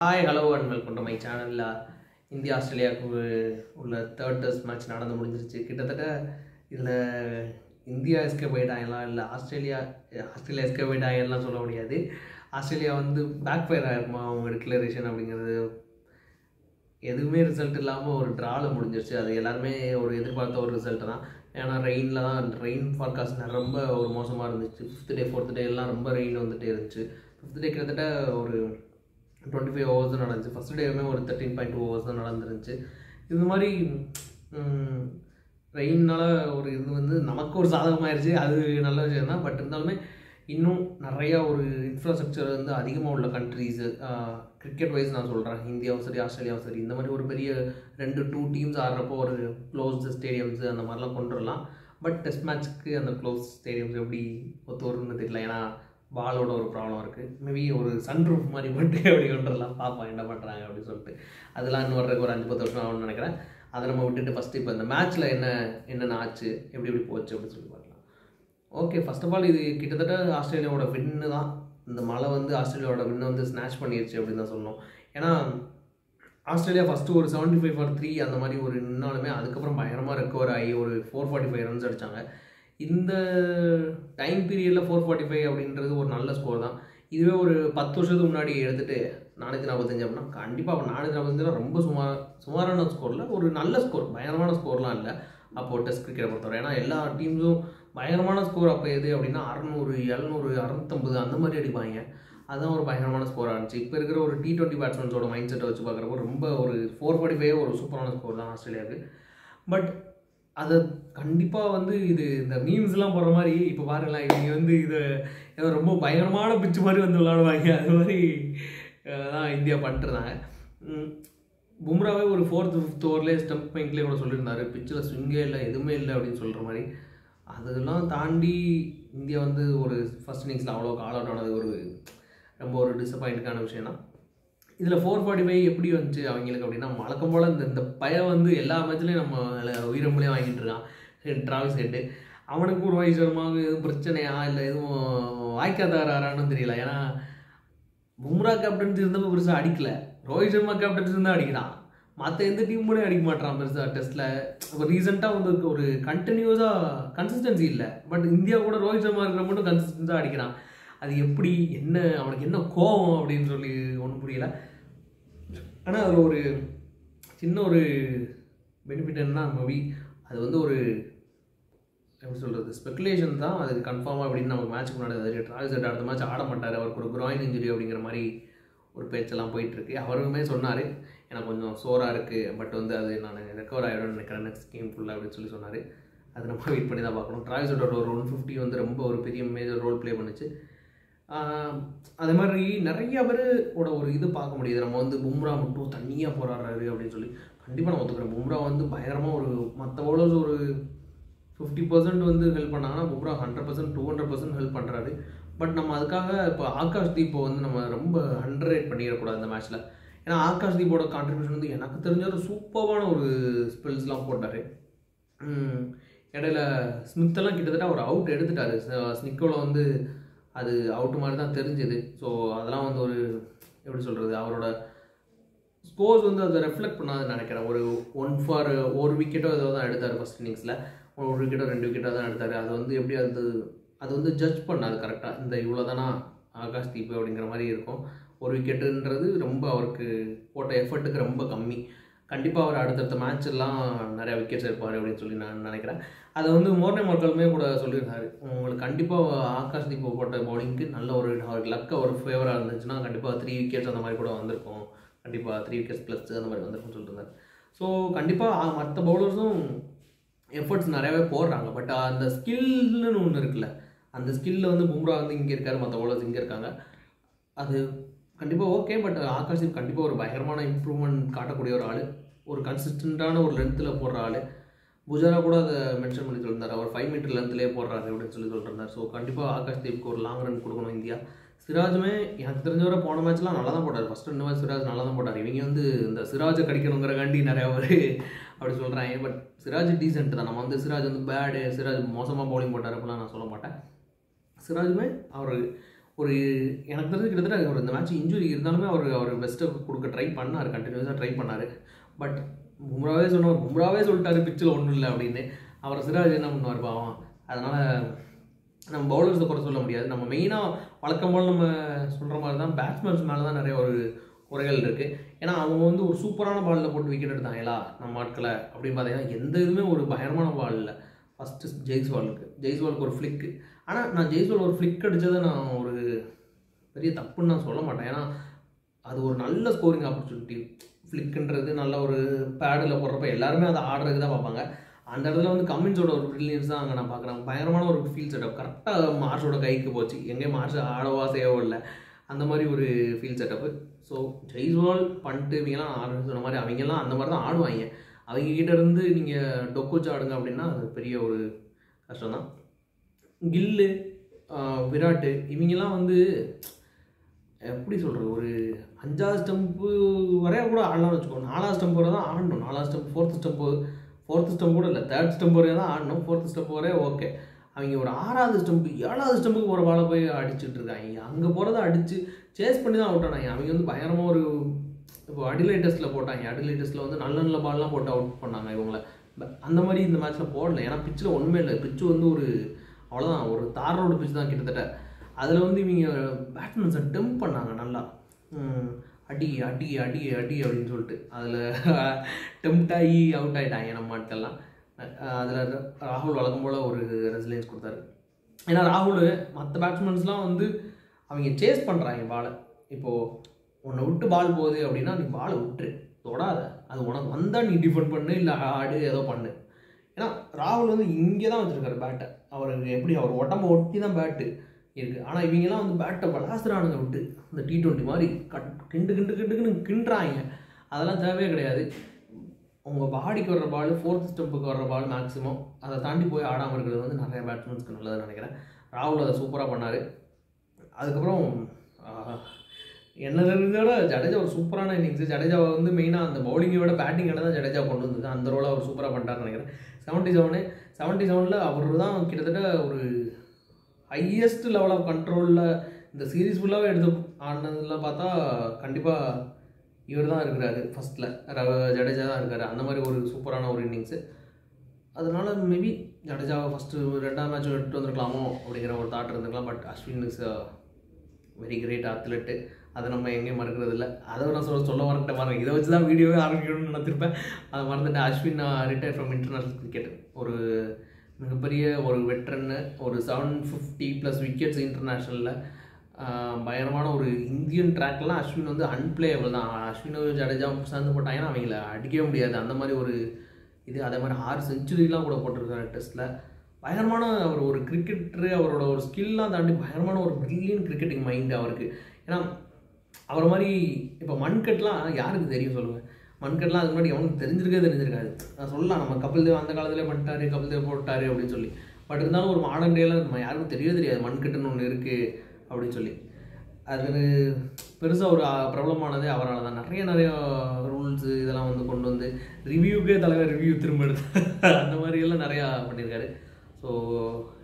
Hi hello and welcome to my சேனலில் India ஆஸ்திரேலியாவுக்கு உள்ள தேர்ட் டெஸ்ட் மேட்ச் நடந்து முடிஞ்சிருச்சு. கிட்டத்தட்ட இதில் இந்தியா எஸ்கேப் ஆகிட்டாங்கலாம், இல்லை ஆஸ்திரேலியா எஸ்கேப் ஆகிட்டாங்கலாம் சொல்ல முடியாது. ஆஸ்திரேலியா வந்து பேக் ஃபயர் ஆகிருக்குமா அவங்க டிக்ளரேஷன் அப்படிங்கிறது, எதுவுமே ரிசல்ட் இல்லாமல் ஒரு ட்ராவில் முடிஞ்சிருச்சு. அது எல்லாருமே ஒரு எதிர்பார்த்த ஒரு ரிசல்ட்டு தான். ஏன்னா ரெயின் ஃபார்காஸ்ட் ரொம்ப ஒரு மோசமாக இருந்துச்சு. 5th டே 4th டே எல்லாம் ரொம்ப ரெயின் வந்துகிட்டே இருந்துச்சு. 5th டே கிட்டத்தட்ட ஒரு 25 hours தான் நடந்துச்சு. ஃபஸ்ட் டேவுமே ஒரு 13.2 hours தான் நடந்துருந்துச்சு. இது மாதிரி ரெயினால் ஒரு இது வந்து நமக்கு ஒரு சாதகமாகிடுச்சு, அது நல்ல விஷயம் தான். பட் இருந்தாலுமே இன்னும் நிறையா ஒரு இன்ஃப்ராஸ்ட்ரக்சர் வந்து அதிகமாக உள்ள கண்ட்ரீஸு, கிரிக்கெட் வைஸ் நான் சொல்கிறேன், இந்தியாவும் சரி ஆஸ்திரேலியாவும் சரி, இந்த மாதிரி ஒரு பெரிய 2 டீம்ஸ் ஆடுறப்போ ஒரு க்ளோஸ்டு ஸ்டேடியம்ஸு அந்த மாதிரிலாம் கொண்டு வரலாம். பட் டெஸ்ட் மேட்ச்சுக்கு அந்த க்ளோஸ் ஸ்டேடியம்ஸ் எப்படி ஒத்து வரும்னு தெரியல. ஏன்னா பாலோட ஒரு ப்ராப்ளம் இருக்குது. மேபி ஒரு சன்ரூஃப் மாதிரி போட்டு அப்படி கொண்டுடலாம், பார்ப்போம் என்ன பண்ணுறாங்க அப்படின்னு சொல்லிட்டு. அதெல்லாம் இன்னும் வர்றதுக்கு ஒரு 5-10 வருஷம் ஆகும்னு நினைக்கிறேன். அதை நம்ம விட்டுட்டு ஃபஸ்ட்டு இப்போ இந்த மேட்ச்சில் என்னென்ன ஆச்சு, எப்படி போச்சு அப்படின்னு சொல்லி பார்க்கலாம். ஓகே, ஃபர்ஸ்ட் ஆஃப் ஆல் இது கிட்டத்தட்ட ஆஸ்திரேலியாவோட வின்னு தான். இந்த மழை வந்து ஆஸ்திரேலியாவோட வின்னை வந்து ஸ்நாச் பண்ணிடுச்சு அப்படின்னு தான் சொல்லணும். ஏன்னா ஆஸ்திரேலியா ஃபஸ்ட்டு ஒரு 75-3 அந்த மாதிரி ஒரு நின்னாலுமே அதுக்கப்புறம் பயங்கரமாக ரெக்கவர் ஆகி ஒரு 445 runs அடித்தாங்க. இந்த டைம் பீரியடில் 445 அப்படின்றது ஒரு நல்ல ஸ்கோர் தான். இதுவே ஒரு 10 வருஷத்துக்கு முன்னாடி எடுத்துகிட்டு 445 அப்படின்னா கண்டிப்பாக 445 ரொம்ப சுமாரான ஸ்கோரில் ஒரு நல்ல ஸ்கோர், பயங்கரமான ஸ்கோர்லாம் இல்லை அப்போது டெஸ்ட் கிரிக்கெட்டை பொறுத்தவரை. ஏன்னா எல்லா டீம்ஸும் பயங்கரமான ஸ்கோர் அப்போ எது அப்படின்னா 600, 700, 650 அந்த மாதிரி அடிப்பாங்க. அதுதான் ஒரு பயங்கரமான ஸ்கோராக இருந்துச்சு. இப்போ இருக்கிற ஒரு T20 பேட்ஸ்மேன்ஸோட மைண்ட் செட்டை வச்சு பார்க்குறப்போ ரொம்ப ஒரு 445 ஒரு சூப்பரான ஸ்கோர் தான் ஆஸ்திரேலியாவுக்கு. பட் அதை கண்டிப்பாக வந்து இது இந்த மீம்ஸ்லாம் போடுற மாதிரி இப்போ பாருங்களேன், இவங்க வந்து இதை ஏதோ ரொம்ப பயங்கரமான பிச்சு மாதிரி வந்து விளாடுவாங்க, அது மாதிரி தான் இந்தியா பண்ணிட்டுருந்தாங்க. பும்ராவே ஒரு 4th 5th ஓவர்லேயே ஸ்டம்ப் பாயிண்ட்லேயே கூட சொல்லியிருந்தாரு, பிச்சில் ஸ்விங்கே இல்லை எதுவுமே இல்லை அப்படின்னு சொல்கிற மாதிரி. அதெல்லாம் தாண்டி இந்தியா வந்து ஒரு ஃபர்ஸ்ட் இன்னிங்ஸில் அவ்வளோ ஆல் அவுட் ஆனது ஒரு ரொம்ப ஒரு டிசப்பாயிண்ட்டுக்கான விஷயம் தான். இதில் 445 எப்படி வந்துச்சு அவங்களுக்கு அப்படின்னா, வழக்கம் போல் இந்த பையன் வந்து எல்லா மேட்ச்லேயும் நம்ம உயிரம்புலேயே வாங்கிட்டு இருக்கான், டிராவிஸ் ஹெட்டு. அவனுக்கும் ரோஹித் சர்மாவுக்கு எதுவும் பிரச்சனையா இல்லை எதுவும் வாய்க்காதாரான்னு தெரியல. ஏன்னா பும்ரா கேப்டன்சி இருந்தப்போ பெருசாக அடிக்கலை, ரோஹித் சர்மா கேப்டன்சி இருந்தால் அடிக்கிறான். மற்ற எந்த டீம் கூட அடிக்க மாட்டான் பெருசாக டெஸ்ட்டில். இப்போ ரீசெண்டாக வந்து ஒரு கண்டினியூஸாக கன்சிஸ்டன்சி இல்லை. பட் இந்தியா கூட ரோஹித் சர்மா இருக்கிற மட்டும் கன்சிஸ்டன்ஸாக அடிக்கிறான். அது எப்படி, என்ன அவனுக்கு என்ன கோவம் அப்படின்னு சொல்லி ஒன்றும் புரியல. ஆனால் அதில் ஒரு சின்ன ஒரு பெனிஃபிட் என்னன்னா, மேபி அது வந்து ஒரு எப்படி சொல்கிறது, ஸ்பெகுலேஷன் தான். அது கன்ஃபார்மாக அப்படின்னு நமக்கு மேட்ச்சுக்கு முன்னாடி தெரியும். டிராவிஸ் ஹெட் அடுத்த மேட்ச் ஆட மாட்டார், அவருக்கு ஒரு groin injury அப்படிங்கிற மாதிரி ஒரு பேச்செல்லாம் போயிட்டுருக்கு. அவருமே சொன்னார், எனக்கு கொஞ்சம் சோராக இருக்குது, பட் வந்து அது நான் ரெக்கவர் ஆகிடும்னு நினைக்கிறேன் நெக்ஸ்ட் கேம் ஃபுல்லாக அப்படின்னு சொல்லி சொன்னார். அது நம்ம வெயிட் பண்ணி தான் பார்க்கணும். டிராவிஸ் ஹெட்டோட ஒரு 150 வந்து ரொம்ப ஒரு பெரிய மேஜர் ரோல் ப்ளே பண்ணுச்சு. அதே மாதிரி நிறைய பேரோட ஒரு இது பார்க்க முடியுது. நம்ம வந்து பும்ரா மட்டும் தனியாக போராடுறாரு அப்படின்னு சொல்லி கண்டிப்பாக நான் ஒத்துக்கிறேன். பும்ரா வந்து பயங்கரமாக ஒரு மற்ற பவுலர்ஸ் ஒரு 50% வந்து ஹெல்ப் பண்ணாங்கன்னா, பும்ரா 100%, 200% ஹெல்ப் பண்ணுறாரு. பட் நம்ம அதுக்காக இப்போ ஆகாஷ் தீப்பை வந்து நம்ம ரொம்ப அண்டர்ரேட் பண்ணிடக்கூடாது இந்த மேட்ச்சில். ஏன்னா ஆகாஷ் தீப்போட கான்ட்ரிபியூஷன் வந்து எனக்கு தெரிஞ்ச ஒரு சூப்பரான ஒரு ஸ்பெல்ஸ்லாம் போட்டார். இடையில ஸ்மித்தெல்லாம் கிட்டத்தட்ட ஒரு அவுட் எடுத்துட்டார். ஸ்னிக்கோவில் வந்து அது அவுட்டு மாதிரி தான் தெரிஞ்சுது. ஸோ அதெல்லாம் வந்து ஒரு எப்படி சொல்கிறது, அவரோட ஸ்கோர்ஸ் வந்து அதை ரெஃப்ளெக்ட் பண்ணாதுன்னு நினைக்கிறேன். ஒரு 1 for 1 விக்கெட்டோ ஏதோ தான் எடுத்தார் ஃபஸ்ட் இன்னிங்ஸில். 1 விக்கெட்டோ 2 விக்கெட்டோ தான் எடுத்தார். அது வந்து எப்படி அது வந்து ஜட்ஜ் பண்ணாது கரெக்டாக. இந்த இவ்வளோ தானா ஆகாஷ் தீப் அப்படிங்கிற மாதிரி இருக்கும். 1 விக்கெட்டுன்றது ரொம்ப அவருக்கு போட்ட எஃபர்ட்டுக்கு ரொம்ப கம்மி. கண்டிப்பாக அவர் அடுத்தடுத்த மேட்செல்லாம் நிறையா விக்கெட்ஸ் எடுப்பார் அப்படின்னு சொல்லி நான் நினைக்கிறேன். அதை வந்து மோர்னே மக்களுமே கூட சொல்லியிருந்தாரு, உங்களுக்கு கண்டிப்பாக ஆகாஷ் தீப் போட்ட பவுலிங்க்கு நல்ல ஒரு அவருக்கு லக்கு ஒரு ஃபேவராக இருந்துச்சுன்னா கண்டிப்பாக 3 விக்கெட்ஸ் அந்த மாதிரி கூட வந்திருக்கும், கண்டிப்பாக 3 விக்கெட்ஸ் ப்ளஸ் அந்த மாதிரி வந்திருக்கும்னு சொல்லிட்டு இருந்தார். ஸோ கண்டிப்பாக மற்ற பவுலர்ஸும் எஃபர்ட்ஸ் நிறையாவே போடுறாங்க. பட் அந்த ஸ்கில்னு ஒன்று இருக்குல்ல, அந்த ஸ்கில்லில் வந்து பும்ரா வந்து இங்கே இருக்கார், மற்ற பவுலர்ஸ் இங்கே இருக்காங்க. அது கண்டிப்பாக ஓகே. பட் ஆகாஷ் தீப் கண்டிப்பாக ஒரு பயங்கரமான இம்ப்ரூவ்மெண்ட் காட்டக்கூடிய ஒரு ஆள், ஒரு கன்சிஸ்டண்ட்டான ஒரு லென்த்தில் போடுற ஆள். புஜாரா கூட அதை மென்ஷன் பண்ணி சொல்லியிருந்தார், அவர் 5 மீட்டர் லென்த்லேயே போடுறாரு அப்படின்னு சொல்லி சொல்லியிருந்தார். ஸோ கண்டிப்பாக ஆகாஷ் தீப்க்கு ஒரு லாங் ரன் கொடுக்கணும் இந்தியா. சிராஜுமே எனக்கு தெரிஞ்சவரை போன மேட்ச்லாம் நல்லா தான் போட்டார். ஃபஸ்ட்டு 2 மேட்ச் சிராஜ் நல்லா தான் போட்டார். இவங்க வந்து இந்த சிராஜை கடிக்கணுங்கிறக்காண்டி நிறையா பேர் அப்படி சொல்கிறாங்க. பட் சிராஜ் டீசென்ட் தான். நம்ம வந்து சிராஜ் வந்து பேடு, சிராஜ் மோசமாக பவுலிங் போட்டார் அப்படிலாம் நான் சொல்ல மாட்டேன். சிராஜுமே அவர் ஒரு எனக்கு தெரிஞ்சு கிட்டத்தட்ட ஒரு இந்த மேட்ச் இன்ஜுரி இருந்தாலுமே அவர் பெஸ்ட்டை கொடுக்க ட்ரை பண்ணார், கண்டினியூஸாக ட்ரை பண்ணார். பட் பும்ராவே சொல்லிட்டாரு பிச்சில் ஒன்றும் இல்லை அப்படின்னு. அவரை சிராஜ் என்ன பண்ணுவார் பாவம். அதனால் நம்ம பவுலர்ஸை குறை சொல்ல முடியாது. நம்ம மெயினாக வழக்கம் போல் நம்ம சொல்கிற மாதிரி தான் பேட்ஸ்மேன்ஸ் மேலே தான் நிறைய ஒரு குறைகள் இருக்குது. ஏன்னா அவங்க வந்து ஒரு சூப்பரான பாலில் போட்டு விக்கெட் எடுத்தாங்களா நம்ம ஆட்களை அப்படின்னு பார்த்தீங்கன்னா எந்த இதுவுமே ஒரு பயங்கரமான பால் இல்லை. ஃபஸ்ட்டு ஜெய்ஸ்வாலுக்கு ஒரு ஃப்ளிக்கு. ஆனால் நான் ஜெய்ஸ்வால் ஒரு ஃப்ளிக் அடித்ததை நான் ஒரு பெரிய தப்புன்னு நான் சொல்ல மாட்டேன். ஏன்னா அது ஒரு நல்ல ஸ்கோரிங் ஆப்பர்ச்சுனிட்டி. ஃப்ளிக்குன்றது நல்ல ஒரு பேடில் போடுறப்ப எல்லாருமே அதை ஆடுறதுக்கு தான் பார்ப்பாங்க. அந்த இடத்துல வந்து கமின்ஸோட ஒரு ப்ரில்லியன்ஸ் தான் அங்கே நான் பார்க்குறேன். பயங்கரமான ஒரு ஃபீல் செட்டப். கரெக்டாக மார்ஷோட கைக்கு போச்சு, எங்கேயும் மார்ஷ் ஆடவா செய்யவோ இல்லை, அந்த மாதிரி ஒரு ஃபீல் செட்டப்பு. ஸோ ஜெய்ஸ்வால் பண்ணிட்டு இவங்கெல்லாம் ஆடுன்னு சொன்ன மாதிரி அவங்கெல்லாம் அந்த மாதிரி தான் ஆடுவாங்க. அவங்ககிட்ட இருந்து நீங்கள் டொக்கோச்சு ஆடுங்க அப்படின்னா அது பெரிய ஒரு கஷ்டம் தான். கில்லு, விராட்டு இவங்கெல்லாம் வந்து எப்படி சொல்கிறது, ஒரு 5வது ஸ்டெம்ப்பு வரையா கூட ஆடலாம்னு வச்சுக்கோ. 4வது ஸ்டெம்ப் வரை தான் ஆடணும். 4வது ஸ்டெம்ப், 4th ஸ்டெம்ப் கூட இல்லை, 3rd ஸ்டெம்ப் வரையா தான் ஆடணும். 4th ஸ்டெம்ப் வரையா ஓகே. அவங்க ஒரு 6வது ஸ்டெம்ப்பு 7வது ஸ்டெம்புக்கு ஒரு பாலை போய் அடிச்சுட்டு இருக்காங்க. அங்கே போகிறத அடித்து சேஸ் பண்ணி தான் அவுட் ஆனாங்க. அவங்க வந்து பயங்கரமாக ஒரு இப்போ அடிலைட் டெஸ்ட்டில் போட்டாங்க. அடிலைட் டெஸ்ட்டில் வந்து நல்ல நல்ல பால்லாம் போட்டு அவுட் பண்ணாங்க இவங்களை. அந்த மாதிரி இந்த மேட்ச்சில் போடல. ஏன்னா பிச்சில் ஒன்றுமே இல்லை. பிச்சு வந்து ஒரு அவ்வளோதான், ஒரு தார் ரோடு பிச்சு தான் கிட்டத்தட்ட. அதில் வந்து இவங்க பேட்ஸ்மேன்ஸை டெம்ப் பண்ணாங்க நல்லா. அடி அடி அடி அடி அப்படின்னு சொல்லிட்டு அதில் டெம்ப்ட் ஆகி அவுட் ஆகிட்டாங்க நம்ம ஆட்கள்லாம். அதில் ராகுல் வழக்கம் போல் ஒரு ரெசிலியன்ஸ் கொடுத்தாரு. ஏன்னா ராகுல் மற்ற பேட்ஸ்மேன்ஸ்லாம் வந்து அவங்க சேஸ் பண்ணுறாங்க பாலை. இப்போது உன்னை விட்டு பால் போகுது அப்படின்னா நீ பாலை விட்டுரு, தொடாத, அது உனக்கு வந்தால் நீ டிஃபெண்ட் பண்ணு, இல்லை ஆடு ஏதோ பண்ணு. ஏன்னா ராகுல் வந்து இங்கே தான் வச்சுருக்காரு பேட்டை. அவருக்கு எப்படி அவர் உடம்பை ஒட்டி தான் பேட்டு இருக்குது. ஆனால் இவங்கெல்லாம் வந்து பேட்டை விளாசுறானுங்க விட்டு இந்த T20 மாதிரி கிண்டுன்னு கிண்டுறாங்க. அதெல்லாம் தேவையே கிடையாது. உங்கள் பாடிக்கு வர்ற பால், 4th ஸ்டெம்புக்கு வர்ற பால் மேக்ஸிமம், அதை தாண்டி போய் ஆடாமல் இருக்கிறது வந்து நிறைய பேட்ஸ்மேன்ஸ்க்கு நல்லதுன்னு நினைக்கிறேன். ராகுல் அதை சூப்பராக பண்ணார். அதுக்கப்புறம் என்ன தெரிஞ்சோட ஜடேஜா ஒரு சூப்பரான இன்னிங்ஸு. ஜடேஜாவை வந்து மெயினாக அந்த பவுலிங்கை விட பேட்டிங்கோட தான் ஜடேஜா கொண்டு வந்தது. அந்த ரோலை அவர் சூப்பராக பண்ணிட்டார்னு நினைக்கிறேன். 77 அவர் தான் கிட்டத்தட்ட ஒரு ஹையஸ்ட் லெவல் ஆஃப் கண்ட்ரோலில் இந்த சீரீஸ் ஃபுல்லாகவே எடுத்து ஆடினதுலாம் பார்த்தா கண்டிப்பாக இவர் தான் இருக்கிறாரு ஃபஸ்ட்டில். ஜடேஜா தான் இருக்கார். அந்த மாதிரி ஒரு சூப்பரான ஒரு இன்னிங்ஸு. அதனால் மேபி ஜடேஜாவை ஃபஸ்ட்டு 2ஆம் மேட்ச் எடுத்து வந்திருக்கலாமோ அப்படிங்கிற ஒரு தாட் இருந்திருக்கலாம். But Ashwin is very great athlete. அதை நம்ம எங்கேயும் மறக்கிறது இல்லை. அதை நான் சொல்ல மறந்துட்டேன். இதை வச்சு தான் வீடியோவே ஆரம்பிக்கணும்னு நினைத்திருப்பேன். அதை மறந்துட்டேன். Ashwin retire from international cricket. ஒரு மிகப்பெரிய ஒரு வெட்ரன்னு, ஒரு 750+ விக்கெட்ஸ் இன்டர்நேஷ்னலில். பயங்கரமான ஒரு இந்தியன் ட்ராக்லாம் அஸ்வின் வந்து அன்பிளேயபிள் தான். அஸ்வின் ஜடேஜா சேர்ந்து போட்டாங்கன்னா அவங்கள அடிக்கவே முடியாது. அந்த மாதிரி ஒரு இது. அதே மாதிரி 6 செஞ்சுரிலாம் கூட போட்டிருக்காரு டெஸ்ட்டில். பயங்கரமான அவர் ஒரு கிரிக்கெட்டரு. அவரோட ஒரு ஸ்கில்லாம் தாண்டி பயங்கரமான ஒரு பிரில்லியன் கிரிக்கெட்டிங் மைண்டு அவருக்கு. ஏன்னா அவரை மாதிரி இப்போ மண்கட்லாம் யாருக்கு தெரியும் சொல்லுங்கள். மண்கட்லாம் அதுக்கு முன்னாடி அவனுக்கு தெரிஞ்சிருக்காது. நான் சொல்லலாம், நம்ம கபில் தேவ் அந்த காலத்தில் பண்ணிட்டாரு, கபில் தேவ் போட்டாரு அப்படின்னு சொல்லி. பட் இருந்தாலும் ஒரு மாடர்ன் டேயில் நம்ம யாருக்கும் தெரியாது மண்கட்டுன்னு ஒன்று இருக்குது அப்படின்னு சொல்லி. அது பெருசாக ஒரு பிரபலமானதே அவரால் தான். நிறைய ரூல்ஸு இதெல்லாம் வந்து கொண்டு வந்து ரிவ்யூக்கே தலைவர் ரிவ்யூ திரும்ப எடுத்து அந்த மாதிரியெல்லாம் நிறையா பண்ணியிருக்காரு. So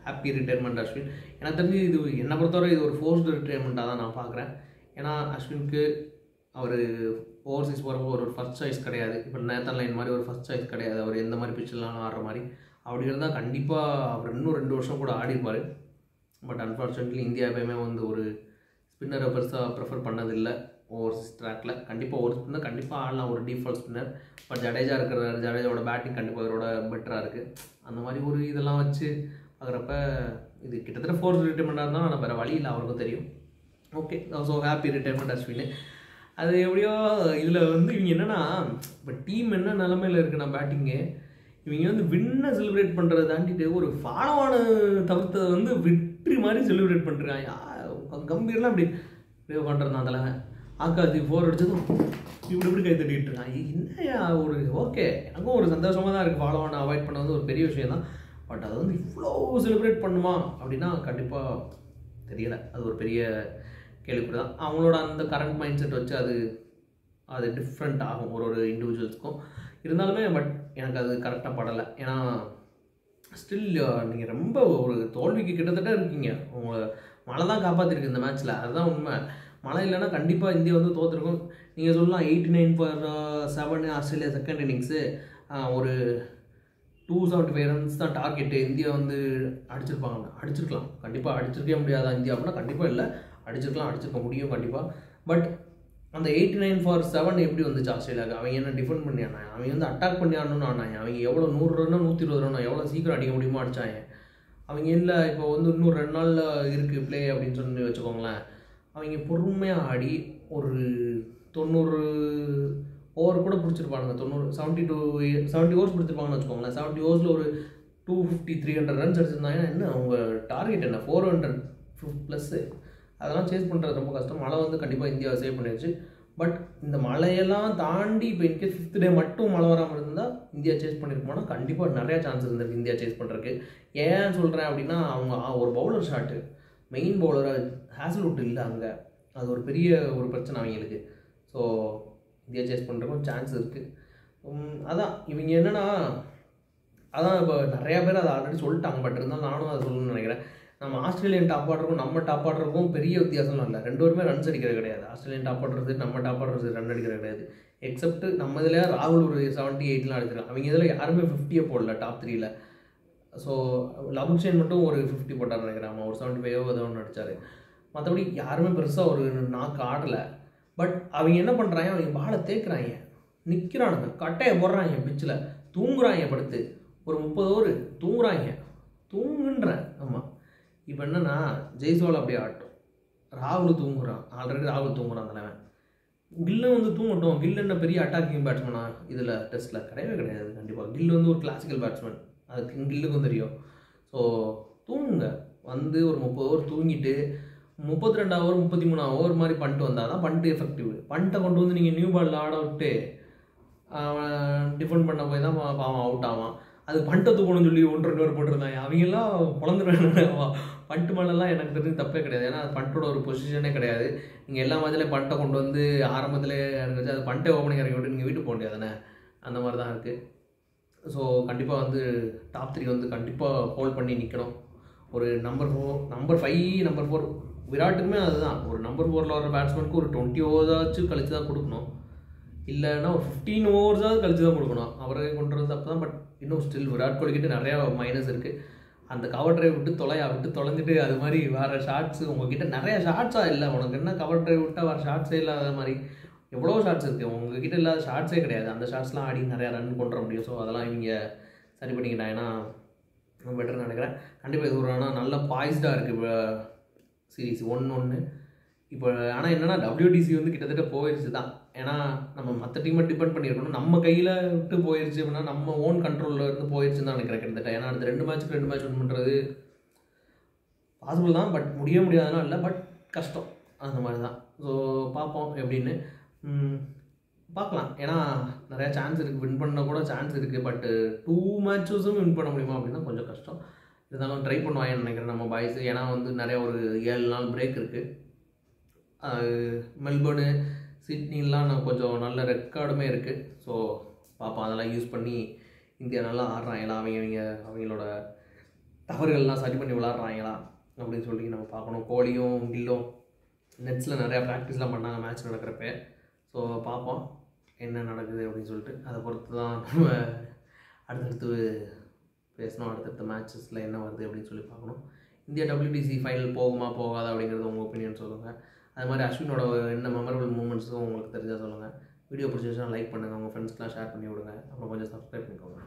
happy retirement Ashwin. எனக்கு தெரிஞ்சு இது என்னை பொறுத்தவரை இது ஒரு ஃபோர்ஸ்டு ரிட்டையர்மெண்ட்டாக தான் நான் பார்க்குறேன். ஏன்னா அஸ்வினுக்கு அவர் ஓவர்சீஸ் போகிறப்போ ஒரு ஃபர்ஸ்ட் சாய்ஸ் கிடையாது. இப்போ நேத்தன் லைன் மாதிரி ஒரு ஃபர்ஸ்ட் சாய்ஸ் கிடையாது. அவர் எந்த மாதிரி பிச்சிலாம் ஆடுற மாதிரி அப்படி இருந்தால் கண்டிப்பாக அவர் இன்னும் 2 வருஷம் கூட ஆடிப்பார். பட் அன்ஃபார்ச்சுனேட்லி இந்தியா எப்பயுமே வந்து ஒரு ஸ்பின்னரை பெருசாக ப்ரிஃபர் பண்ணதில்லை ஓவர்சீஸ் ட்ராக்கில். கண்டிப்பாக ஒரு ஸ்பின்னர் கண்டிப்பாக ஆடலாம், ஒரு டிஃபால்ட் ஸ்பின்னர். பட் ஜடேஜாவோட பேட்டிங் கண்டிப்பாக அவரோட பெட்டராக இருக்குது. அந்த மாதிரி ஒரு இதெல்லாம் வச்சு பார்க்குறப்ப இது கிட்டத்தட்ட ஃபோர்த் ரிட்டைர்மெண்ட்டாக இருந்தால் நான் வேறு வழி இல்லை, அவருக்கும் தெரியும். Okay, so happy retirement Ashwin. அது எப்படியோ இதில் வந்து இவங்க என்னென்னா, இப்போ டீம் என்ன நிலமையில் இருக்குன்னா பேட்டிங்கு, இவங்க வந்து வின்னை செலிப்ரேட் பண்ணுறதை தாண்டிட்டு ஒரு ஃபாலோவான தவிர்த்ததை வந்து வெற்றி மாதிரி செலிப்ரேட் பண்ணுறாங்க. கம்பீரெலாம் அப்படி பண்ணுறது தான் தலைவன். ஆக்காது 4 அடிச்சதும் இப்படி கை தட்டிகிட்டு இருக்கான். என்னையா ஒரு ஓகே, எனக்கும் ஒரு சந்தோஷமாக தான் இருக்குது. ஃபாலோவான அவாய்ட் பண்ண வந்து ஒரு பெரிய விஷயம் தான். பட் அதை வந்து இவ்வளோ செலிப்ரேட் பண்ணுமா அப்படின்னா கண்டிப்பாக தெரியலை. அது ஒரு பெரிய கேள்விப்பட்டு தான். அவங்களோட அந்த கரண்ட் மைண்ட் செட் வச்சு அது டிஃப்ரெண்ட் ஆகும் ஒரு இண்டிவிஜுவல்ஸ்க்கும். இருந்தாலுமே பட் எனக்கு அது கரெக்டாக படலை. ஏன்னா ஸ்டில் நீங்கள் ரொம்ப ஒரு தோல்விக்கு கிட்டத்தட்ட இருக்கீங்க. மழை தான் காப்பாற்றிருக்கு இந்த மேட்ச்சில், அதுதான் உண்மை. மழை இல்லைன்னா கண்டிப்பாக இந்தியா வந்து தோற்றுருக்கும். நீங்கள் சொல்லலாம் 89-7 ஆஸ்திரேலியா செகண்ட் இன்னிங்ஸு, ஒரு 275 ரன்ஸ் தான் டார்கெட்டு, இந்தியா வந்து அடிச்சிருக்கலாம். கண்டிப்பாக அடிச்சிருக்கவே முடியாதா இந்தியா அப்படின்னா கண்டிப்பாக இல்லை, அடிச்சிருக்க முடியும் கண்டிப்பாக. பட் அந்த 89-7 எப்படி வந்துச்சு ஆஸ்திரேலியாவுக்கு? அவங்க என்ன டிஃபெண்ட் பண்ணி ஆனாங்க, அவங்க வந்து அட்டாக் பண்ணி ஆடணும்னு ஆனாங்க. அவங்க எவ்வளோ 100 ரன்னோ 120 ரன்னோ எவ்வளோ சீக்கிரம் அடிக்க முடியுமோ அடித்தாங்க. அவங்க இல்லை இப்போ வந்து இன்னும் 2 நாளில் இருக்குது ப்ளே அப்படின்னு சொல்லி வச்சுக்கோங்களேன், அவங்க பொறுமையாக ஆடி ஒரு 90 ஓவர் கூட பிடிச்சிருப்பாங்க. 70 ஓவர்ஸ் பிடிச்சிருப்பாங்கன்னு வச்சுக்கோங்களேன். 70 ஓவர்ஸில் ஒரு 250-300 ரன்ஸ் அடிச்சிருந்தாங்கன்னா என்ன அவங்க டார்கெட் என்ன 400+. அதெல்லாம் சேஸ் பண்ணுறது ரொம்ப கஷ்டம். மழை வந்து கண்டிப்பாக இந்தியாவை சேவ் பண்ணிடுச்சு. பட் இந்த மழையெல்லாம் தாண்டி இப்போ இன்கேஸ் 5th டே மட்டும் மழை வராமல் இருந்தால் இந்தியா சேஸ் பண்ணியிருக்கோம்னா கண்டிப்பாக நிறையா சான்ஸ் இருந்திருக்கு இந்தியா சேஸ் பண்ணுறதுக்கு. ஏன் சொல்கிறேன் அப்படின்னா, அவங்க ஒரு பவுலர் ஷாட்டு, மெயின் பவுலராக ஹேசல்வுட் இல்லை அங்கே, அது ஒரு பெரிய ஒரு பிரச்சனை அவங்களுக்கு. ஸோ இந்தியா சேஸ் பண்ணுறதுக்கும் சான்ஸ் இருக்குது. அதான் இவங்க என்னென்னா, அதான் இப்போ நிறையா பேர் அதை ஆல்ரெடி சொல்லிட்டாங்க. பட் இருந்தாலும் நானும் அதை சொல்லணும்னு நினைக்கிறேன். நம்ம ஆஸ்திரேலியன் டாப் ஆர்டருக்கும் நம்ம டாப் ஆர்டருக்கும் பெரிய வித்தியாசம்லாம் இல்லை. 2 பேருமே ரன்ஸ் அடிக்கிறது கிடையாது. ஆஸ்திரேலியன் டாப் ஆர்டர் நம்ம டாப் ஆர்டர் ரன் அடிக்கிறது கிடையாது. எக்ஸப்ட் நம்ம இதில் ராகுல் ஒரு 78 அடிச்சிருக்காங்க. அவங்க இதில் யாருமே 50 போடல டாப் 3ல். ஸோ லபுஷேன் மட்டும் ஒரு 50 போட்டார் நினைக்கிறேன். ஒரு 75 ஏதோ ஒன்று அடித்தார். மற்றபடி யாருமே பெருசாக ஒரு நாக்கு ஆடலை. பட் அவங்க என்ன பண்ணுறாங்க, அவங்க பாலை தேய்க்கிறாங்க, நிற்கிறானுங்க, கட்டையை போடுறாங்க, பிச்சில் தூங்குறாங்க, படுத்து ஒரு 30 ஓவர் தூங்குன்றேன். ஆமாம், இப்போ என்னன்னா ஜெய்ஸ்வால் அப்படியே ஆட்டும், ராகுல் தூங்குறான், ஆல்ரெடி ராகுல் தூங்குறான் தலைவன். கில்லு வந்து தூங்கட்டும். கில் என்ன பெரிய அட்டாக்கிங் பேட்ஸ்மேனா இதில் டெஸ்ட்டில்? கிடையாது. கண்டிப்பாக கில் வந்து ஒரு கிளாசிக்கல் பேட்ஸ்மேன், அதுக்கு கில்லுக்கும் தெரியும். ஸோ தூங்குங்க, வந்து ஒரு 30 ஓவர் தூங்கிட்டு 32 ஓவர் 33 ஓவர் மாதிரி பண்ணிட்டு வந்தால் தான் பண்ட்டு எஃபெக்டிவ். பண்ட்டை கொண்டு வந்து நீங்கள் நியூ பாலில் ஆட விட்டு டிஃபெண்ட் பண்ண போய் தான் பாவம் அவுட் ஆவான். அது பண்ட்டை தூக்கணும்னு சொல்லி 1-2 ஓவர் போட்டிருந்தாங்க. அவங்கெல்லாம் குழந்துருவேன். பண்ட்டு மேலெல்லாம் எனக்கு தெரிஞ்சு தப்பே கிடையாது. ஏன்னா அது பண்ட்டோட ஒரு பொசிஷனே கிடையாது. நீங்கள் எல்லா மேட்ச்லேயும் பண்ட்டை கொண்டு வந்து ஆரம்பத்திலே இறங்கி வச்சு அது பண்ட்டை ஓப்பனிங் இறங்கி விட்டு நீங்கள் வீட்டுக்கு போக முடியாது தானே, அந்த மாதிரி தான் இருக்குது. ஸோ கண்டிப்பாக வந்து டாப் 3 வந்து கண்டிப்பாக ஹோல்ட் பண்ணி நிற்கணும். ஒரு நம்பர் 5 நம்பர் 4 விராட்டுக்குமே அதுதான். ஒரு நம்பர் 4ல் வர பேட்ஸ்மேனுக்கு ஒரு 20 ஓவர்ஸாச்சும் கழிச்சு தான் கொடுக்கணும், இல்லைன்னா ஒரு 15 ஓவர்ஸாவது கழிச்சு தான் கொடுக்கணும். அவரை கொண்டு வரது தப்பு தான். பட் இன்னும் ஸ்டில் விராட் கோலிக்கிட்ட நிறையா மைனஸ் இருக்குது. அந்த கவர் ட்ரைவ் விட்டு தொலைஞ்சிட்டு அது மாதிரி வேறு ஷார்ட்ஸு உங்ககிட்ட நிறையா ஷார்ட்ஸாக இல்லை. உனக்கு என்ன கவர் ட்ரைவ் விட்டால் வேறு ஷார்ட்ஸே இல்லாத மாதிரி எவ்வளோ ஷார்ட்ஸ் இருக்குது உங்ககிட்ட, இல்லாத ஷார்ட்ஸே கிடையாது. அந்த ஷார்ட்ஸ்லாம் ஆடி நிறையா ரன் கொண்டு வர முடியும். ஸோ அதெல்லாம் இவங்க சரி பண்ணிக்கிட்டாங்கன்னா பெட்டர்னு நினைக்கிறேன். கண்டிப்பாக இது ஒரு ஆனால் நல்ல பாய்ஸ்டாக இருக்குது இப்போ சீரீஸ் 1-1. இப்போ ஆனால் என்னென்னா WTC வந்து கிட்டத்தட்ட போயிடுச்சு தான். ஏன்னா நம்ம மற்ற டீமை டிபெண்ட் பண்ணியிருக்கணும், நம்ம கையில் விட்டு போயிடுச்சு அப்படின்னா நம்ம ஓன் கண்ட்ரோலில் இருந்து போயிடுச்சுன்னு தான் நினைக்கிறேன் கிட்டத்தட்ட. ஏன்னா அடுத்த 2 மேட்ச் வின் பண்ணுறது பாசிபிள் தான், பட் முடியாதுன்னா இல்லை, பட் கஷ்டம் அந்த மாதிரி தான். ஸோ பார்ப்போம் எப்படின்னு, பார்க்கலாம். ஏன்னா நிறையா சான்ஸ் இருக்குது, வின் பண்ண கூட சான்ஸ் இருக்குது. பட்டு 2 மேட்சஸும் வின் பண்ண முடியுமா அப்படின்னா கொஞ்சம் கஷ்டம். இருந்தாலும் ட்ரை பண்ணுவாங்கன்னு நினைக்கிறேன் நம்ம பாய்ஸு. ஏன்னா வந்து நிறையா ஒரு 7 நாள் பிரேக் இருக்குது. மெல்பர்னு சிட்னிலாம் நான் கொஞ்சம் நல்ல ரெக்கார்டுமே இருக்குது. ஸோ பார்ப்போம், அதெல்லாம் யூஸ் பண்ணி இந்தியா நல்லா ஆடுறாங்களா, அவங்களோட தவறுகள்லாம் சரி பண்ணி விளாட்றாங்களா அப்படின்னு சொல்லி நம்ம பார்க்கணும். கோலியும் கில்லும் நெட்ஸில் நிறையா ப்ராக்டிஸ்லாம் பண்ணாங்க மேட்ச் நடக்கிறப்ப. ஸோ பார்ப்போம் என்ன நடக்குது அப்படின்னு சொல்லிட்டு, அதை பொறுத்து தான் நம்ம அடுத்தடுத்து பேசணும். அடுத்தடுத்த மேட்சஸில் என்ன வருது அப்படின்னு சொல்லி பார்க்கணும். இந்தியா WTC ஃபைனல் போகுமா போகாதா அப்படிங்கிறது உங்கள் ஒப்பீனியன் சொல்லுங்கள். அது மாதிரி அஸ்வினோட என்ன மெமரபிள் மூமெண்ட்ஸும் உங்களுக்கு தெரிஞ்சால் சொல்லுங்கள். வீடியோ பிடிச்சிருச்சுன்னா லைக் பண்ணுங்கள், உங்கள் ஃப்ரெண்ட்ஸ்க்கெலாம் ஷேர் பண்ணி விடுங்க, அப்புறம் கொஞ்சம் சப்ஸ்கிரைப் பண்ணிக்கோங்க.